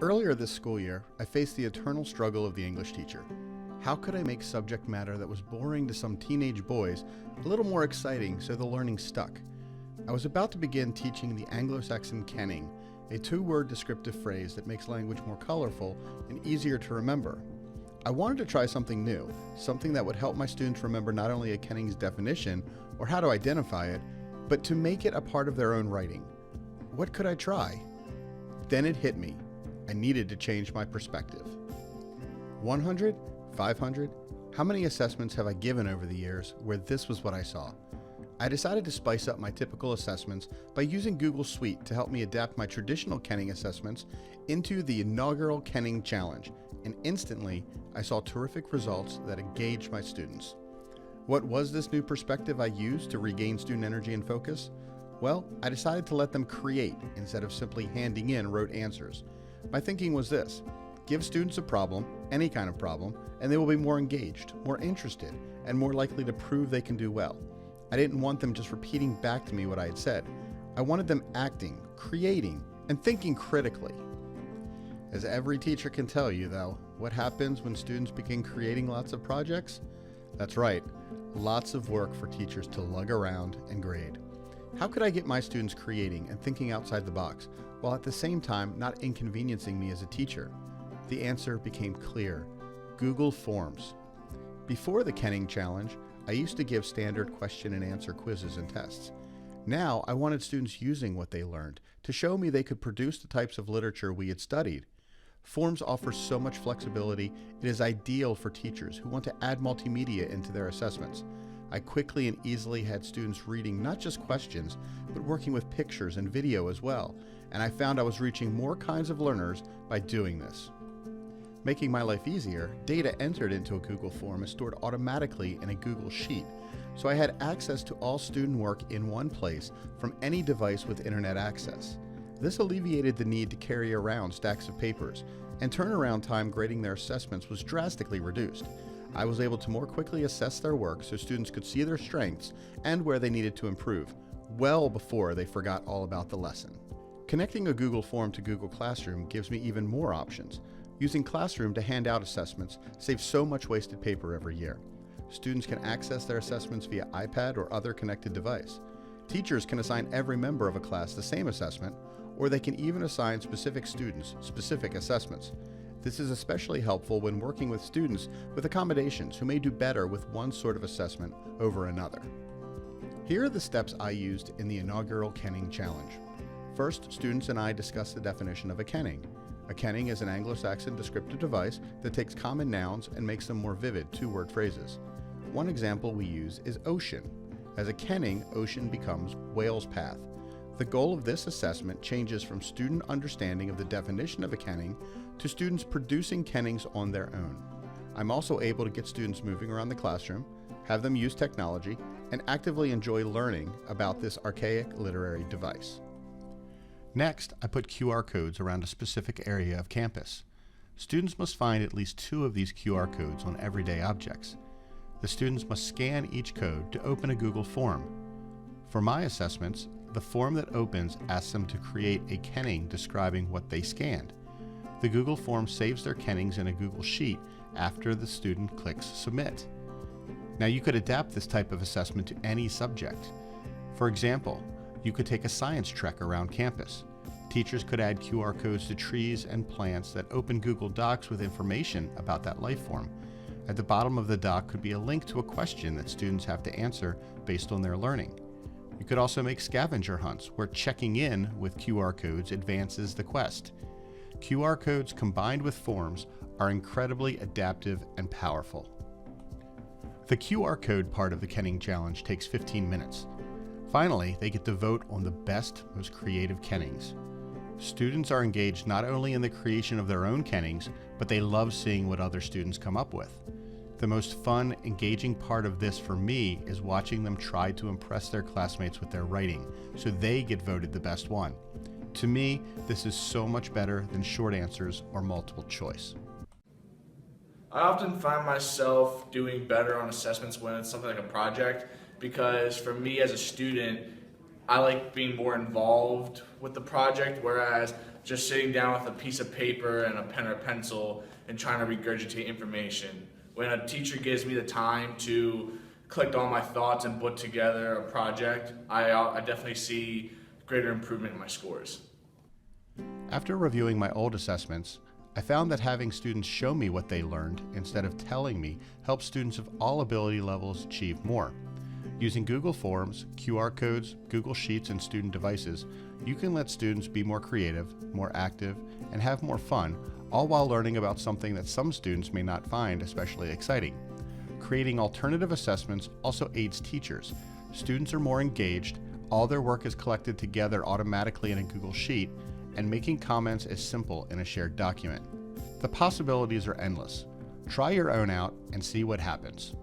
Earlier this school year, I faced the eternal struggle of the English teacher. How could I make subject matter that was boring to some teenage boys a little more exciting so the learning stuck? I was about to begin teaching the Anglo-Saxon kenning, a two-word descriptive phrase that makes language more colorful and easier to remember. I wanted to try something new, something that would help my students remember not only a kenning's definition or how to identify it, but to make it a part of their own writing. What could I try? Then it hit me. I needed to change my perspective. 100? 500? How many assessments have I given over the years where this was what I saw? I decided to spice up my typical assessments by using Google Suite to help me adapt my traditional kenning assessments into the Inaugural Kenning Challenge, and instantly I saw terrific results that engaged my students. What was this new perspective I used to regain student energy and focus? Well, I decided to let them create instead of simply handing in rote answers. My thinking was this: give students a problem, any kind of problem, and they will be more engaged, more interested, and more likely to prove they can do well. I didn't want them just repeating back to me what I had said. I wanted them acting, creating, and thinking critically. As every teacher can tell you, though, what happens when students begin creating lots of projects? That's right, lots of work for teachers to lug around and grade. How could I get my students creating and thinking outside the box, while at the same time not inconveniencing me as a teacher? The answer became clear: Google Forms. Before the Kenning Challenge, I used to give standard question and answer quizzes and tests. Now I wanted students using what they learned to show me they could produce the types of literature we had studied. Forms offer so much flexibility, it is ideal for teachers who want to add multimedia into their assessments. I quickly and easily had students reading not just questions, but working with pictures and video as well, and I found I was reaching more kinds of learners by doing this. Making my life easier, data entered into a Google form is stored automatically in a Google Sheet, so I had access to all student work in one place from any device with internet access. This alleviated the need to carry around stacks of papers, and turnaround time grading their assessments was drastically reduced. I was able to more quickly assess their work so students could see their strengths and where they needed to improve, well before they forgot all about the lesson. Connecting a Google form to Google Classroom gives me even more options. Using Classroom to hand out assessments saves so much wasted paper every year. Students can access their assessments via iPad or other connected device. Teachers can assign every member of a class the same assessment, or they can even assign specific students specific assessments. This is especially helpful when working with students with accommodations who may do better with one sort of assessment over another. Here are the steps I used in the Inaugural Kenning Challenge. First, students and I discussed the definition of a kenning. A kenning is an Anglo-Saxon descriptive device that takes common nouns and makes them more vivid two-word phrases. One example we use is ocean. As a kenning, ocean becomes whale's path. The goal of this assessment changes from student understanding of the definition of a kenning to students producing kennings on their own. I'm also able to get students moving around the classroom, have them use technology, and actively enjoy learning about this archaic literary device. Next, I put QR codes around a specific area of campus. Students must find at least 2 of these QR codes on everyday objects. The students must scan each code to open a Google form. For my assessments, the form that opens asks them to create a kenning describing what they scanned. The Google form saves their kennings in a Google Sheet after the student clicks Submit. Now you could adapt this type of assessment to any subject. For example, you could take a science trek around campus. Teachers could add QR codes to trees and plants that open Google Docs with information about that life form. At the bottom of the doc could be a link to a question that students have to answer based on their learning. You could also make scavenger hunts where checking in with QR codes advances the quest. QR codes combined with forms are incredibly adaptive and powerful. The QR code part of the Kenning Challenge takes 15 minutes. Finally, they get to vote on the best, most creative kennings. Students are engaged not only in the creation of their own kennings, but they love seeing what other students come up with. The most fun, engaging part of this for me is watching them try to impress their classmates with their writing, so they get voted the best one. To me, this is so much better than short answers or multiple choice. I often find myself doing better on assessments when it's something like a project, because for me as a student, I like being more involved with the project, whereas just sitting down with a piece of paper and a pen or pencil and trying to regurgitate information. When a teacher gives me the time to collect all my thoughts and put together a project, I definitely see greater improvement in my scores. After reviewing my old assessments, I found that having students show me what they learned instead of telling me helps students of all ability levels achieve more. Using Google Forms, QR codes, Google Sheets, and student devices, you can let students be more creative, more active, and have more fun, all while learning about something that some students may not find especially exciting. Creating alternative assessments also aids teachers. Students are more engaged, all their work is collected together automatically in a Google Sheet, and making comments is simple in a shared document. The possibilities are endless. Try your own out and see what happens.